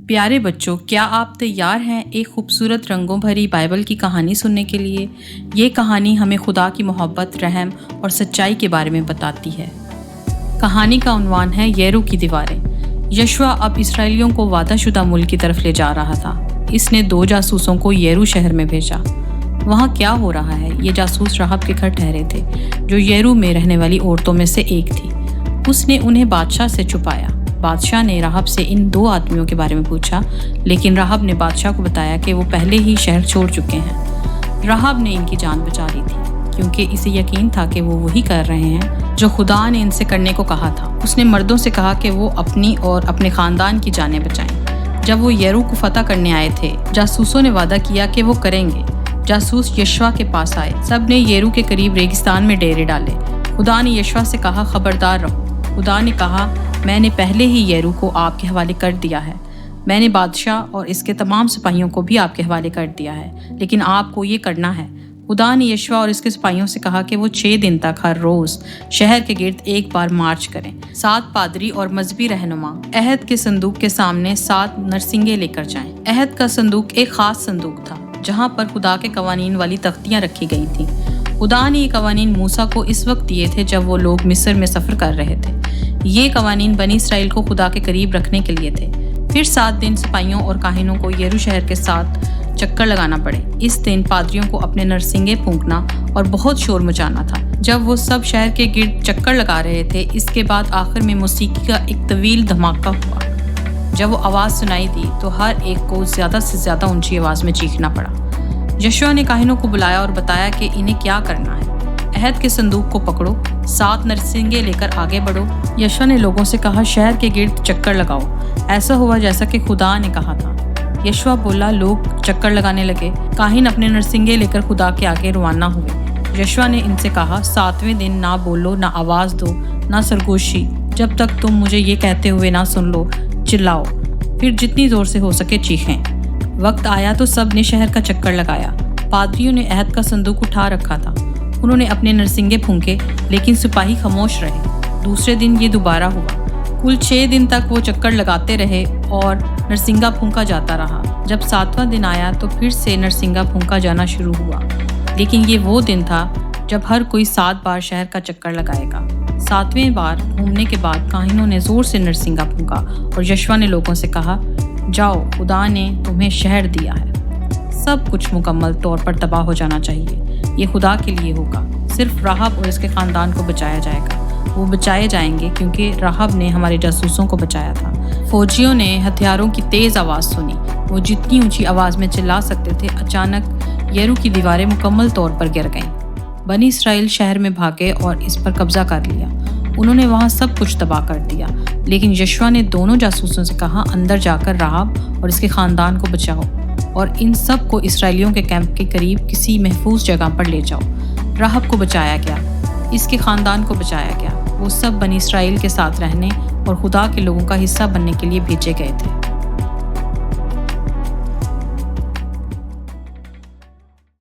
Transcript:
پیارے بچوں، کیا آپ تیار ہیں ایک خوبصورت رنگوں بھری بائبل کی کہانی سننے کے لیے؟ یہ کہانی ہمیں خدا کی محبت، رحم اور سچائی کے بارے میں بتاتی ہے۔ کہانی کا عنوان ہے یریکو کی دیواریں۔ یشوع اب اسرائیلیوں کو وعدہ شدہ ملک کی طرف لے جا رہا تھا۔ اس نے 2 جاسوسوں کو یریکو شہر میں بھیجا۔ وہاں کیا ہو رہا ہے؟ یہ جاسوس راہب کے گھر ٹھہرے تھے، جو یریکو میں رہنے والی عورتوں میں سے ایک تھی۔ اس نے انہیں بادشاہ سے چھپایا۔ بادشاہ نے راہب سے ان 2 آدمیوں کے بارے میں پوچھا، لیکن راہب نے بادشاہ کو بتایا کہ وہ پہلے ہی شہر چھوڑ چکے ہیں۔ راہب نے ان کی جان بچا لی تھی، کیونکہ اسے یقین تھا کہ وہ وہی کر رہے ہیں جو خدا نے ان سے کرنے کو کہا تھا۔ اس نے مردوں سے کہا کہ وہ اپنی اور اپنے خاندان کی جانیں بچائیں۔ جب وہ یریکو کو فتح کرنے آئے تھے، جاسوسوں نے وعدہ کیا کہ وہ کریں گے۔ جاسوس یشوع کے پاس آئے۔ سب نے یریکو کے قریب ریگستان میں ڈیرے ڈالے۔ خدا نے یشوع سے کہا، خبردار رہو۔ خدا نے کہا، میں نے پہلے ہی یریکو کو آپ کے حوالے کر دیا ہے۔ میں نے بادشاہ اور اس کے تمام سپاہیوں کو بھی آپ کے حوالے کر دیا ہے، لیکن آپ کو یہ کرنا ہے۔ خدا نے یشوع اور اس کے سپاہیوں سے کہا کہ وہ 6 دن تک ہر روز شہر کے گرد ایک بار مارچ کریں۔ 7 پادری اور مذہبی رہنما عہد کے صندوق کے سامنے 7 نرسنگیں لے کر جائیں۔ عہد کا صندوق ایک خاص صندوق تھا، جہاں پر خدا کے قوانین والی تختیاں رکھی گئی تھیں۔ خدا نے یہ قوانین موسیٰ کو اس وقت دیے تھے جب وہ لوگ مصر میں سفر کر رہے تھے۔ یہ قوانین بنی اسرائیل کو خدا کے قریب رکھنے کے لیے تھے۔ پھر 7 دن سپاہیوں اور کاہنوں کو یریکو شہر کے ساتھ چکر لگانا پڑے۔ اس دن پادریوں کو اپنے نرسنگیں پھونکنا اور بہت شور مچانا تھا۔ جب وہ سب شہر کے گرد چکر لگا رہے تھے، اس کے بعد آخر میں موسیقی کا ایک طویل دھماکہ ہوا۔ جب وہ آواز سنائی دی تو ہر ایک کو زیادہ سے زیادہ اونچی آواز میں چیخنا پڑا۔ یشوع نے کاہنوں کو بلایا اور بتایا کہ انہیں کیا کرنا ہے۔ عہد کے صندوق کو پکڑو، 7 نرسنگیں لے کر آگے بڑھو۔ یشوع نے لوگوں سے کہا، شہر کے گرد چکر لگاؤ۔ ایسا ہوا جیسا کہ خدا نے کہا تھا۔ یشوع بولا، لوگ چکر لگانے لگے۔ کاہن اپنے نرسنگیں لے کر خدا کے آگے روانہ ہوئے۔ یشوع نے ان سے کہا، 7ویں دن نہ بولو، نہ آواز دو، نہ سرگوشی، جب تک تم مجھے یہ کہتے ہوئے نہ سن لو، چلاؤ، پھر جتنی زور سے ہو سکے چیخیں۔ وقت آیا تو سب نے شہر کا چکر لگایا۔ پادریوں نے عہد کا صندوق اٹھا رکھا تھا۔ انہوں نے اپنے نرسنگیں پھونکے، لیکن سپاہی خاموش رہے۔ دوسرے دن یہ دوبارہ ہوا۔ کل 6 دن تک وہ چکر لگاتے رہے اور نرسنگا پھونکا جاتا رہا۔ جب 7واں دن آیا تو پھر سے نرسنگا پھونکا جانا شروع ہوا، لیکن یہ وہ دن تھا جب ہر کوئی 7 بار شہر کا چکر لگائے گا۔ 7ویں بار گھومنے کے بعد کاہنوں نے زور سے نرسنگا پھونکا اور یشوع نے لوگوں سے کہا، جاؤ، خدا نے تمہیں شہر دیا ہے۔ سب کچھ مکمل طور پر تباہ ہو جانا چاہیے۔ یہ خدا کے لیے ہوگا۔ صرف راہب اور اس کے خاندان کو بچایا جائے گا۔ وہ بچائے جائیں گے کیونکہ راہب نے ہمارے جاسوسوں کو بچایا تھا۔ فوجیوں نے ہتھیاروں کی تیز آواز سنی۔ وہ جتنی اونچی آواز میں چلا سکتے تھے۔ اچانک یریکو کی دیواریں مکمل طور پر گر گئیں۔ بنی اسرائیل شہر میں بھاگے اور اس پر قبضہ کر لیا۔ انہوں نے وہاں سب کچھ تباہ کر دیا، لیکن یشوع نے دونوں جاسوسوں سے کہا، اندر جا کر راہب اور اس کے خاندان کو بچاؤ اور ان سب کو اسرائیلیوں کے کیمپ کے قریب کسی محفوظ جگہ پر لے جاؤ۔ راہب کو بچایا گیا، اس کے خاندان کو بچایا گیا۔ وہ سب بنی اسرائیل کے ساتھ رہنے اور خدا کے لوگوں کا حصہ بننے کے لیے بھیجے گئے تھے۔